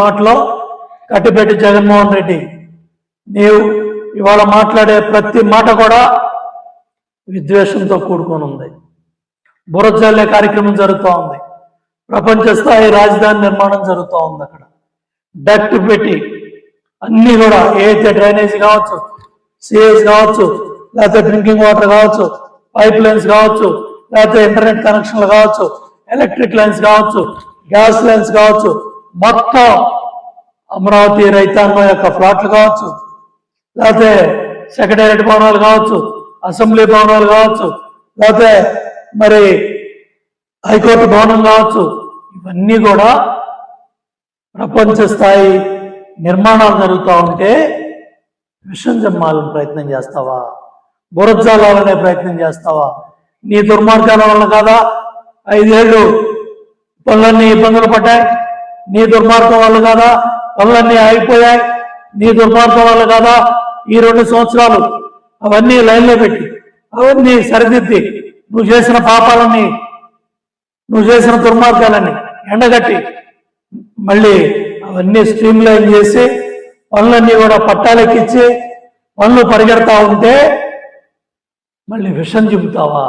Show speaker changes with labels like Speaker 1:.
Speaker 1: మాటలో కట్టిపెట్టి జగన్మోహన్ రెడ్డి, నీవు ఇవాళ మాట్లాడే ప్రతి మాట కూడా విద్వేషంతో కూడుకొని ఉంది. బురజల్లే కార్యక్రమం జరుగుతూ ఉంది. ప్రపంచ స్థాయి రాజధాని నిర్మాణం జరుగుతూ ఉంది. అక్కడ డక్ట్ పెట్టి అన్నీ కూడా ఏదైతే డ్రైనేజీ కావచ్చు, సిఏజ్ కావచ్చు, లేకపోతే డ్రింకింగ్ వాటర్ కావచ్చు, పైప్ లైన్స్ కావచ్చు, లేకపోతే ఇంటర్నెట్ కనెక్షన్లు కావచ్చు, ఎలక్ట్రిక్ లైన్స్ కావచ్చు, గ్యాస్ లైన్స్ కావచ్చు, మొత్తం అమరావతి రైతాంగం యొక్క ఫ్లాట్లు కావచ్చు, లేకపోతే సెక్రటేరియట్ భవనాలు కావచ్చు, అసెంబ్లీ భవనాలు కావచ్చు, లేకపోతే మరి హైకోర్టు భవనం కావచ్చు, ఇవన్నీ కూడా ప్రపంచ స్థాయి నిర్మాణాలు జరుగుతూ ఉంటే విషం జమ్మాలని ప్రయత్నం చేస్తావా? బురజాలనే ప్రయత్నం చేస్తావా? నీ దుర్మార్గాల వల్ల కాదా 5 ఏళ్ళు పనులన్నీ ఇబ్బందులు పడ్డాయి? నీ దుర్మార్గం వల్ల కాదా పనులన్నీ ఆగిపోయాయి? నీ దుర్మార్గం వల్ల కాదా ఈ 2 సంవత్సరాలు అవన్నీ లైన్లో పెట్టి అవన్నీ సరిదిద్ది నువ్వు చేసిన పాపాలన్నీ, నువ్వు చేసిన దుర్మార్గాలన్నీ ఎండగట్టి మళ్ళీ అవన్నీ స్ట్రీమ్ లైన్ చేసి పనులన్నీ కూడా పట్టాలెక్కించి పనులు పరిగెడతా ఉంటే మళ్ళీ విషం చెబుతావా?